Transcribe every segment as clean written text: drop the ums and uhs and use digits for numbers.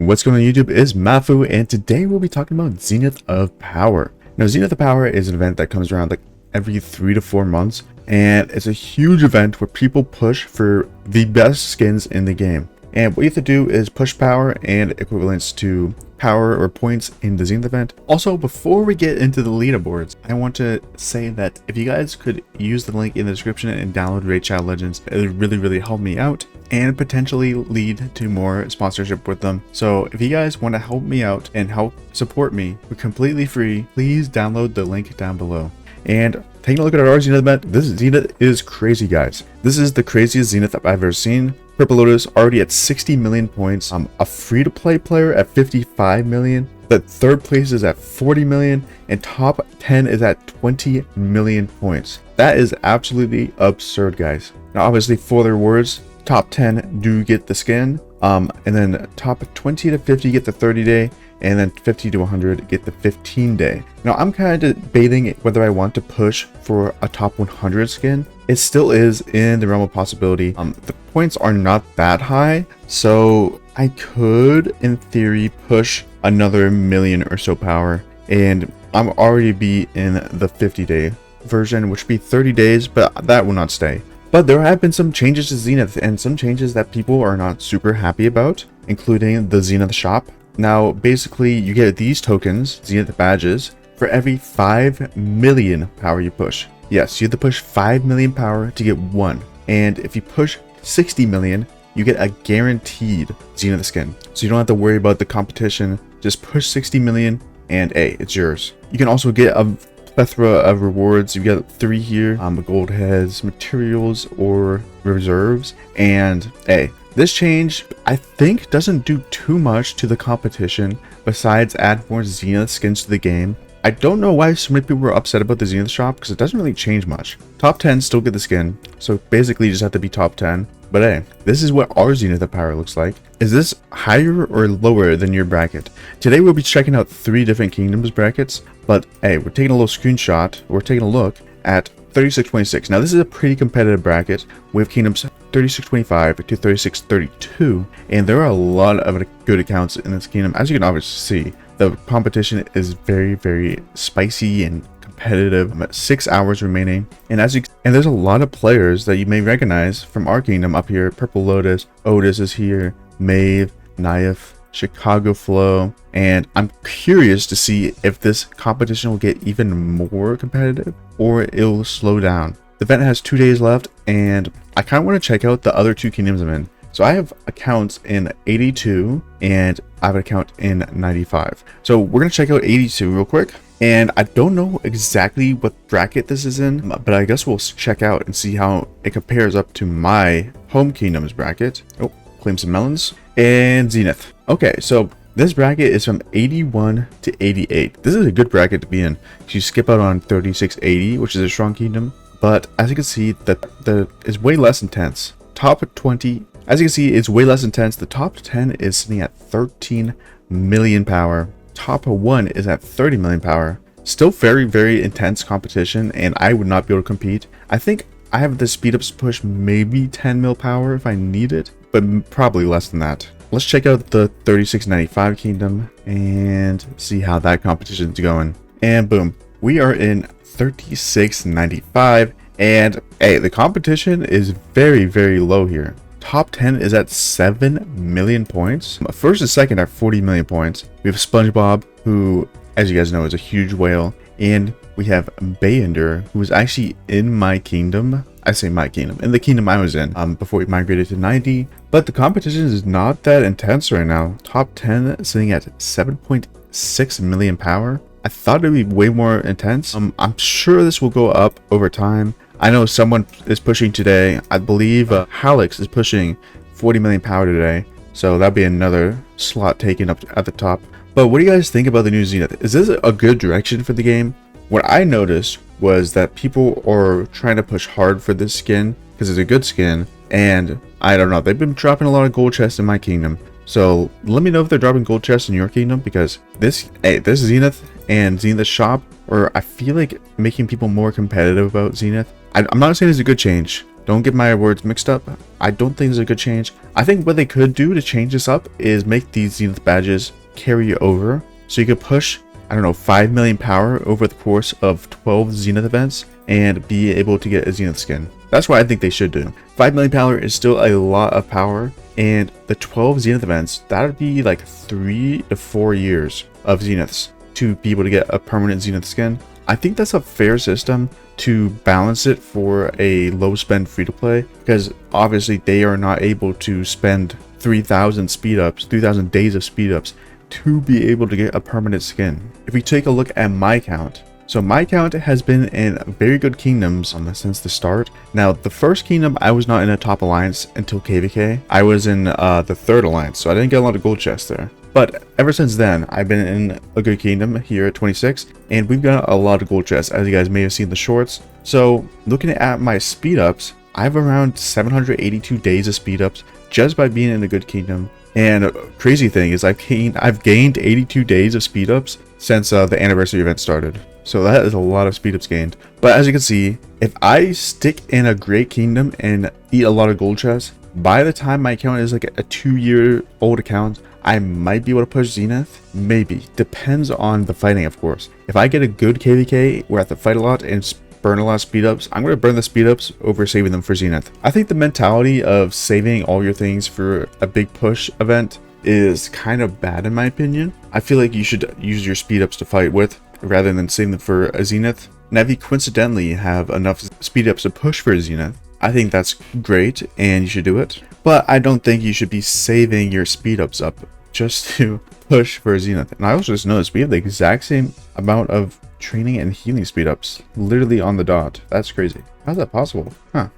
What's going on YouTube is Maffu, and today we'll be talking about Zenith of Power. Now, Zenith of Power is an event that comes around like every 3 to 4 months, and it's a huge event where people push for the best skins in the game. And what you have to do is push power and equivalents to power or points in the Zenith event. Also, before we get into the leaderboards, I want to say that if you guys could use the link in the description and download Raid Shadow Legends, it would really help me out and potentially lead to more sponsorship with them. So if you guys want to help me out and help support me for completely free, please download the link down below. And taking a look at our Zenith event, this Zenith is crazy, guys. This is the craziest Zenith I've ever seen. Purple Lotus already at 60 million points. A free-to-play player at 55 million. The third place is at 40 million, and top 10 is at 20 million points. That is absolutely absurd, guys. Now, obviously, for the rewards, top 10 do get the skin, and then top 20 to 50 get the 30-day, and then 50 to 100 get the 15-day. Now, I'm kind of debating whether I want to push for a top 100 skin. It still is in the realm of possibility. The points are not that high, so I could, in theory, push another million or so power, and I'm already be in the 50-day version, which would be 30 days, but that will not stay. But there have been some changes to Zenith, and some changes that people are not super happy about, including the Zenith shop. Now, basically, you get these tokens, Zenith badges, for every 5 million power you push. Yes, you have to push 5 million power to get one. And if you push 60 million, you get a guaranteed Zenith skin. So you don't have to worry about the competition. Just push 60 million and hey, it's yours. You can also get a plethora of rewards. You got 3 here, gold heads, materials, or reserves. And hey, this change, I think, doesn't do too much to the competition besides add more Zenith skins to the game. I don't know why so many people were upset about the Zenith shop, because it doesn't really change much. Top 10 still get the skin, so basically you just have to be top 10. But hey, this is what our Zenith of Power looks like. Is this higher or lower than your bracket? Today we'll be checking out 3 different kingdoms brackets, but hey, we're taking a little screenshot, we're taking a look at 3626. Now this is a pretty competitive bracket. We have kingdoms 3625 to 3632, and there are a lot of good accounts in this kingdom. As you can obviously see, the competition is very spicy and competitive. 6 hours remaining, and there's a lot of players that you may recognize from our kingdom up here. Purple Lotus, Otis is here, Maeve, Naif, Chicago Flow, and I'm curious to see if this competition will get even more competitive or it'll slow down. The event has 2 days left, and I kind of want to check out the other 2 kingdoms I'm in. So I have accounts in 82 and I have an account in 95. So we're going to check out 82 real quick. And I don't know exactly what bracket this is in, but I guess we'll check out and see how it compares up to my home kingdom's bracket. Oh, claim some melons. And Zenith. Okay, so this bracket is from 81 to 88. This is a good bracket to be in. You skip out on 3680, which is a strong kingdom. But as you can see, that is way less intense. Top 20, as you can see, it's way less intense. The top 10 is sitting at 13 million power. Top 1 is at 30 million power. Still very intense competition, and I would not be able to compete. I think I have the speed ups push maybe 10 mil power if I need it, but probably less than that. Let's check out the 3695 kingdom and see how that competition is going. And boom, we are in 3695, and hey, the competition is very low here. Top 10 is at 7 million points. First and second are 40 million points. We have SpongeBob, who, as you guys know, is a huge whale. And we have Bayender, who was actually in my kingdom. I say my kingdom, in the kingdom I was in before we migrated to 90. But the competition is not that intense right now. Top 10 sitting at 7.6 million power. I thought it'd be way more intense. I'm sure this will go up over time. I know someone is pushing today. I believe Halix is pushing 40 million power today. So that'll be another slot taken up at the top. But what do you guys think about the new Zenith? Is this a good direction for the game? What I noticed was that people are trying to push hard for this skin because it's a good skin. And I don't know, they've been dropping a lot of gold chests in my kingdom. So let me know if they're dropping gold chests in your kingdom, because this Zenith and Zenith shop, or I feel like making people more competitive about Zenith. I'm not saying it's a good change. Don't get my words mixed up. I don't think it's a good change. I think what they could do to change this up is make these Zenith badges carry over. So you could push, I don't know, 5 million power over the course of 12 Zenith events and be able to get a Zenith skin. That's what I think they should do. 5 million power is still a lot of power, and the 12 Zenith events, that would be like 3 to 4 years of Zeniths to be able to get a permanent Zenith skin. I think that's a fair system to balance it for a low spend free to play, because obviously they are not able to spend 3,000 speed ups, 3,000 days of speed ups to be able to get a permanent skin. If we take a look at my count, so my count has been in very good kingdoms since the start. Now, the first kingdom, I was not in a top alliance until KVK. I was in the third alliance, so I didn't get a lot of gold chests there. But ever since then, I've been in a good kingdom here at 26, and we've got a lot of gold chests, as you guys may have seen in the shorts. So looking at my speed ups, I have around 782 days of speed ups just by being in a good kingdom. And crazy thing is I've gained 82 days of speed ups since the anniversary event started. So that is a lot of speed ups gained. But as you can see, if I stick in a great kingdom and eat a lot of gold chests, by the time my account is like a 2-year-old account, I might be able to push Zenith. Maybe. Depends on the fighting, of course. If I get a good KVK where I have to fight a lot and burn a lot of speed ups, I'm going to burn the speed ups over saving them for Zenith. I think the mentality of saving all your things for a big push event is kind of bad in my opinion. I feel like you should use your speed ups to fight with rather than saving them for a Zenith. Now, if you coincidentally have enough speed ups to push for a Zenith, I think that's great and you should do it. But I don't think you should be saving your speed ups up just to push for a Zenith. And I also just noticed we have the exact same amount of training and healing speed ups literally on the dot. That's crazy. How's that possible? Huh.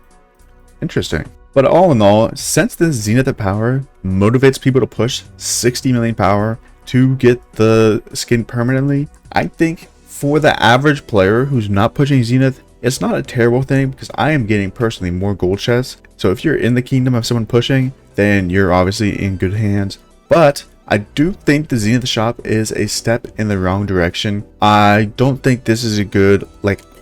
Interesting. But all in all, since this Zenith of Power motivates people to push 60 million power to get the skin permanently, I think for the average player who's not pushing Zenith, it's not a terrible thing because I am getting personally more gold chests. So if you're in the kingdom of someone pushing, then you're obviously in good hands. But I do think the Zenith shop is a step in the wrong direction. I don't think this is a good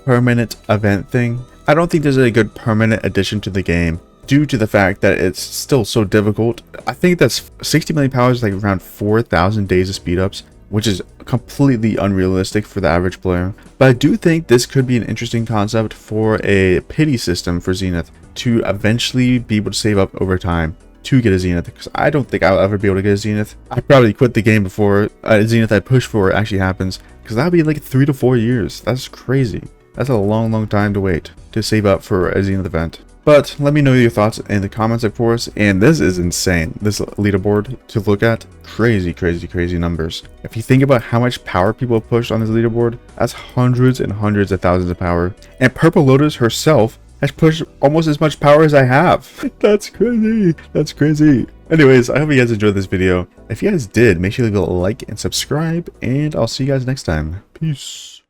permanent event thing. I don't think this is a good permanent addition to the game due to the fact that it's still so difficult. I think that's 60 million power is like around 4,000 days of speed ups, which is completely unrealistic for the average player. But I do think this could be an interesting concept for a pity system for Zenith to eventually be able to save up over time to get a Zenith, because I don't think I'll ever be able to get a Zenith. I probably quit the game before a Zenith I push for actually happens, because that'll be like 3 to 4 years. That's crazy. That's a long time to wait to save up for a Zenith event. But let me know your thoughts in the comments, of course. And this is insane, this leaderboard to look at. Crazy numbers. If you think about how much power people have pushed on this leaderboard, that's hundreds and hundreds of thousands of power. And Purple Lotus herself has pushed almost as much power as I have. That's crazy. That's crazy. Anyways, I hope you guys enjoyed this video. If you guys did, make sure to leave a like and subscribe, and I'll see you guys next time. Peace.